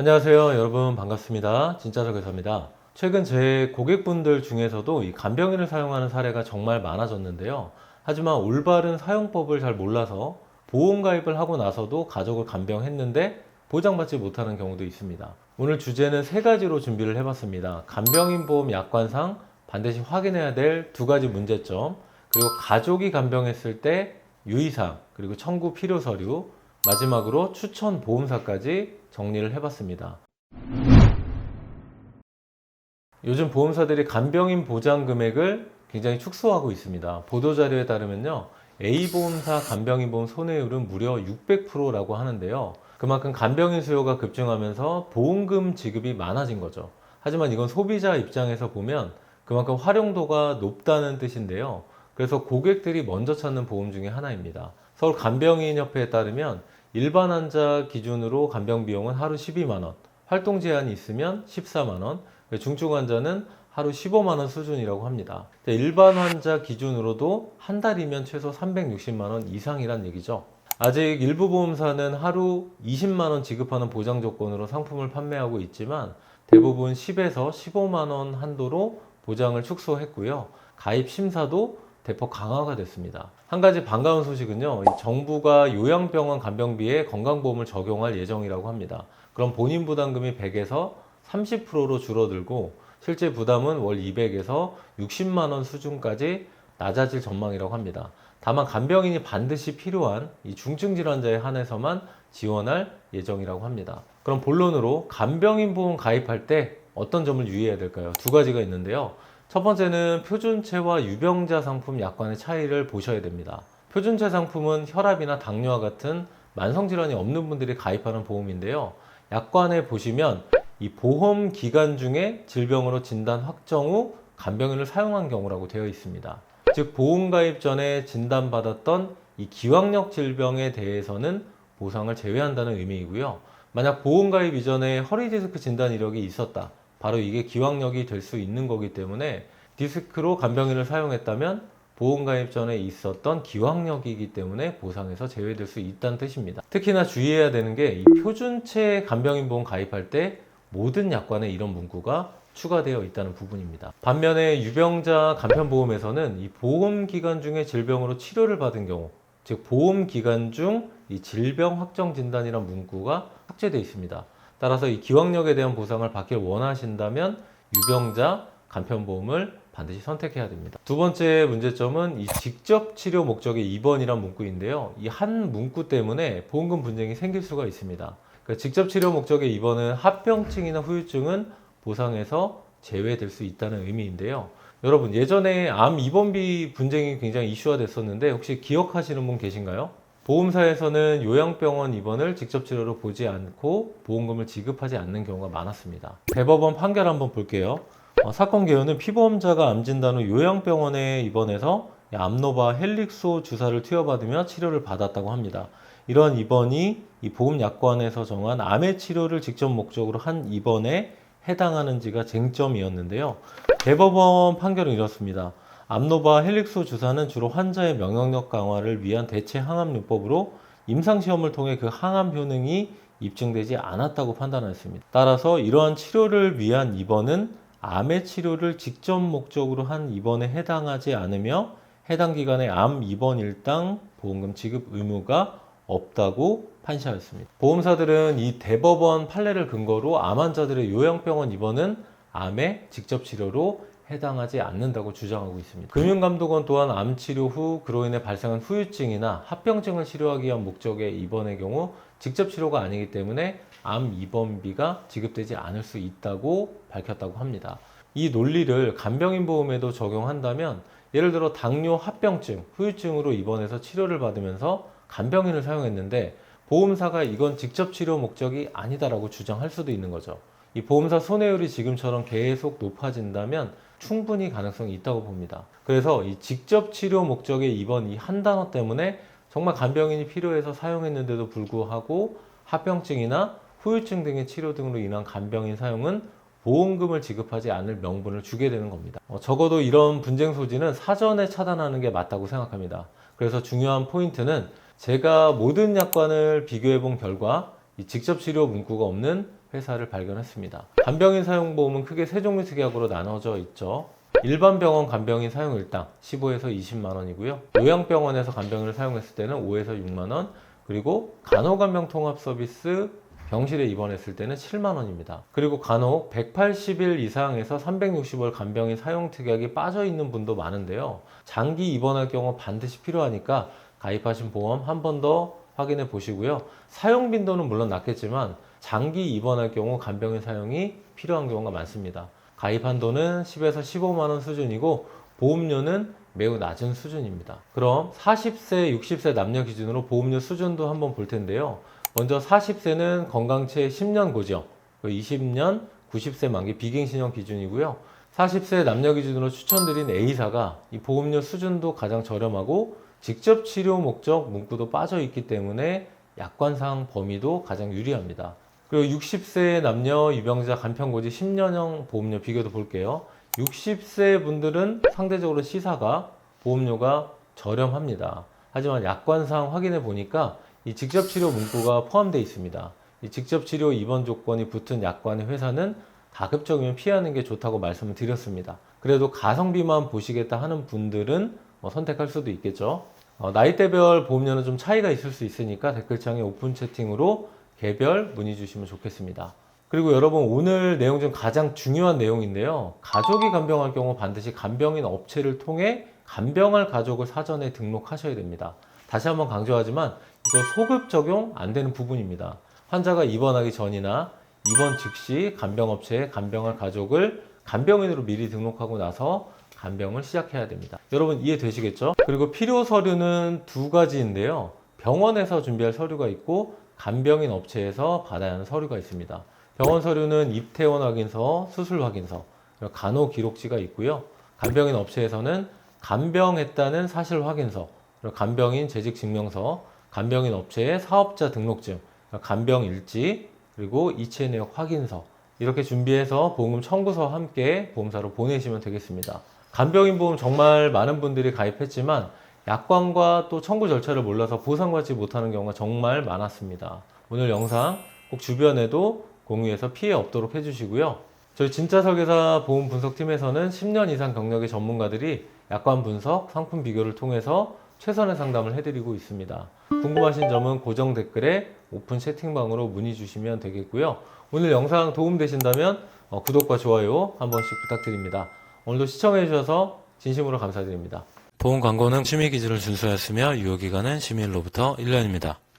안녕하세요. 여러분 반갑습니다. 진짜석의사입니다. 최근 제 고객분들 중에서도 이 간병인을 사용하는 사례가 정말 많아졌는데요. 하지만 올바른 사용법을 잘 몰라서 보험 가입을 하고 나서도 가족을 간병했는데 보장받지 못하는 경우도 있습니다. 오늘 주제는 세 가지로 준비를 해봤습니다. 간병인 보험 약관상 반드시 확인해야 될 두 가지 문제점, 그리고 가족이 간병했을 때 유의사항, 그리고 청구 필요 서류, 마지막으로 추천 보험사까지 정리를 해봤습니다. 요즘 보험사들이 간병인 보장 금액을 굉장히 축소하고 있습니다. 보도자료에 따르면요, A보험사 간병인 보험 손해율은 무려 600%라고 하는데요. 그만큼 간병인 수요가 급증하면서 보험금 지급이 많아진 거죠. 하지만 이건 소비자 입장에서 보면 그만큼 활용도가 높다는 뜻인데요. 그래서 고객들이 먼저 찾는 보험 중에 하나입니다. 서울 간병인협회에 따르면 일반 환자 기준으로 간병 비용은 하루 12만원, 활동 제한이 있으면 14만원, 중증 환자는 하루 15만원 수준이라고 합니다. 일반 환자 기준으로도 한 달이면 최소 360만원 이상이란 얘기죠. 아직 일부 보험사는 하루 20만원 지급하는 보장 조건으로 상품을 판매하고 있지만 대부분 10에서 15만원 한도로 보장을 축소했고요. 가입 심사도 대폭 강화가 됐습니다. 한 가지 반가운 소식은요, 정부가 요양병원 간병비에 건강보험을 적용할 예정이라고 합니다. 그럼 본인 부담금이 100에서 30%로 줄어들고 실제 부담은 월 200에서 60만원 수준까지 낮아질 전망이라고 합니다. 다만 간병인이 반드시 필요한 이 중증 질환자에 한해서만 지원할 예정이라고 합니다. 그럼 본론으로 간병인 보험 가입할 때 어떤 점을 유의해야 될까요? 두 가지가 있는데요. 첫 번째는 표준체와 유병자 상품 약관의 차이를 보셔야 됩니다. 표준체 상품은 혈압이나 당뇨와 같은 만성질환이 없는 분들이 가입하는 보험인데요. 약관에 보시면 이 보험 기간 중에 질병으로 진단 확정 후 간병인을 사용한 경우라고 되어 있습니다. 즉 보험 가입 전에 진단받았던 이 기왕력 질병에 대해서는 보상을 제외한다는 의미이고요. 만약 보험 가입 이전에 허리 디스크 진단 이력이 있었다, 바로 이게 기왕력이 될 수 있는 거기 때문에 디스크로 간병인을 사용했다면 보험 가입 전에 있었던 기왕력이기 때문에 보상에서 제외될 수 있다는 뜻입니다. 특히나 주의해야 되는 게 이 표준체 간병인 보험 가입할 때 모든 약관에 이런 문구가 추가되어 있다는 부분입니다. 반면에 유병자 간편보험에서는 이 보험 기간 중에 질병으로 치료를 받은 경우, 즉 보험 기간 중 이 질병 확정 진단이란 문구가 삭제되어 있습니다. 따라서 이 기왕력에 대한 보상을 받길 원하신다면 유병자 간편보험을 반드시 선택해야 됩니다. 두 번째 문제점은 이 직접 치료 목적의 입원이란 문구인데요. 이 한 문구 때문에 보험금 분쟁이 생길 수가 있습니다. 직접 치료 목적의 입원은 합병증이나 후유증은 보상에서 제외될 수 있다는 의미인데요. 여러분, 예전에 암 입원비 분쟁이 굉장히 이슈화 됐었는데 혹시 기억하시는 분 계신가요? 보험사에서는 요양병원 입원을 직접 치료로 보지 않고 보험금을 지급하지 않는 경우가 많았습니다. 대법원 판결 한번 볼게요. 사건 개요는 피보험자가 암 진단 후 요양병원에 입원해서 암노바 헬릭소 주사를 투여받으며 치료를 받았다고 합니다. 이런 입원이 이 보험 약관에서 정한 암의 치료를 직접 목적으로 한 입원에 해당하는지가 쟁점이었는데요. 대법원 판결은 이렇습니다. 암노바 헬릭소 주사는 주로 환자의 면역력 강화를 위한 대체 항암요법으로 임상시험을 통해 그 항암 효능이 입증되지 않았다고 판단했습니다. 따라서 이러한 치료를 위한 입원은 암의 치료를 직접 목적으로 한 입원에 해당하지 않으며 해당 기간에 암 입원 일당 보험금 지급 의무가 없다고 판시하였습니다. 보험사들은 이 대법원 판례를 근거로 암 환자들의 요양병원 입원은 암의 직접 치료로 해당하지 않는다고 주장하고 있습니다. 금융감독원 또한 암 치료 후 그로 인해 발생한 후유증이나 합병증을 치료하기 위한 목적의 입원의 경우 직접 치료가 아니기 때문에 암 입원비가 지급되지 않을 수 있다고 밝혔다고 합니다. 이 논리를 간병인 보험에도 적용한다면 예를 들어 당뇨, 합병증, 후유증으로 입원해서 치료를 받으면서 간병인을 사용했는데 보험사가 이건 직접 치료 목적이 아니다라고 주장할 수도 있는 거죠. 이 보험사 손해율이 지금처럼 계속 높아진다면 충분히 가능성이 있다고 봅니다. 그래서 이 직접 치료 목적의 입원 이 한 단어 때문에 정말 간병인이 필요해서 사용했는데도 불구하고 합병증이나 후유증 등의 치료 등으로 인한 간병인 사용은 보험금을 지급하지 않을 명분을 주게 되는 겁니다. 적어도 이런 분쟁 소지는 사전에 차단하는 게 맞다고 생각합니다. 그래서 중요한 포인트는 제가 모든 약관을 비교해 본 결과 이 직접 치료 문구가 없는 회사를 발견했습니다. 간병인 사용보험은 크게 세 종류 특약으로 나눠져 있죠. 일반 병원 간병인 사용일당 15에서 20만 원이고요. 요양병원에서 간병인을 사용했을 때는 5에서 6만 원, 그리고 간호간병 통합 서비스 병실에 입원했을 때는 7만 원입니다. 그리고 간혹 180일 이상에서 360월 간병인 사용 특약이 빠져 있는 분도 많은데요. 장기 입원할 경우 반드시 필요하니까 가입하신 보험 한 번 더 확인해 보시고요. 사용 빈도는 물론 낮겠지만 장기 입원할 경우 간병인 사용이 필요한 경우가 많습니다. 가입 한도는 10에서 15만 원 수준이고 보험료는 매우 낮은 수준입니다. 그럼 40세, 60세 남녀 기준으로 보험료 수준도 한번 볼 텐데요. 먼저 40세는 건강체 10년 고정, 20년 90세 만기 비갱신형 기준이고요. 40세 남녀 기준으로 추천드린 A사가 이 보험료 수준도 가장 저렴하고 직접 치료 목적 문구도 빠져 있기 때문에 약관상 범위도 가장 유리합니다. 그리고 60세 남녀 유병자 간편고지 10년형 보험료 비교도 볼게요. 60세 분들은 상대적으로 C사가 보험료가 저렴합니다. 하지만 약관상 확인해 보니까 이 직접치료 문구가 포함되어 있습니다. 이 직접치료 입원 조건이 붙은 약관의 회사는 가급적이면 피하는 게 좋다고 말씀을 드렸습니다. 그래도 가성비만 보시겠다 하는 분들은 선택할 수도 있겠죠. 나이대별 보험료는 좀 차이가 있을 수 있으니까 댓글창에 오픈 채팅으로 개별 문의 주시면 좋겠습니다. 그리고 여러분, 오늘 내용 중 가장 중요한 내용인데요. 가족이 간병할 경우 반드시 간병인 업체를 통해 간병할 가족을 사전에 등록하셔야 됩니다. 다시 한번 강조하지만 이거 소급 적용 안 되는 부분입니다. 환자가 입원하기 전이나 입원 즉시 간병업체에 간병할 가족을 간병인으로 미리 등록하고 나서 간병을 시작해야 됩니다. 여러분 이해되시겠죠? 그리고 필요 서류는 두 가지인데요. 병원에서 준비할 서류가 있고 간병인 업체에서 받아야 하는 서류가 있습니다. 병원 서류는 입퇴원 확인서, 수술 확인서, 간호 기록지가 있고요. 간병인 업체에서는 간병했다는 사실 확인서, 간병인 재직 증명서, 간병인 업체의 사업자 등록증, 간병 일지, 그리고 이체 내역 확인서, 이렇게 준비해서 보험금 청구서와 함께 보험사로 보내시면 되겠습니다. 간병인 보험 정말 많은 분들이 가입했지만 약관과 또 청구 절차를 몰라서 보상받지 못하는 경우가 정말 많았습니다. 오늘 영상 꼭 주변에도 공유해서 피해 없도록 해주시고요. 저희 진짜 설계사 보험 분석팀에서는 10년 이상 경력의 전문가들이 약관 분석, 상품 비교를 통해서 최선의 상담을 해드리고 있습니다. 궁금하신 점은 고정 댓글에 오픈 채팅방으로 문의 주시면 되겠고요. 오늘 영상 도움되신다면 구독과 좋아요 한 번씩 부탁드립니다. 오늘도 시청해 주셔서 진심으로 감사드립니다. 보험 광고는 심의 기준을 준수하였으며 유효기간은 심의일로부터 1년입니다.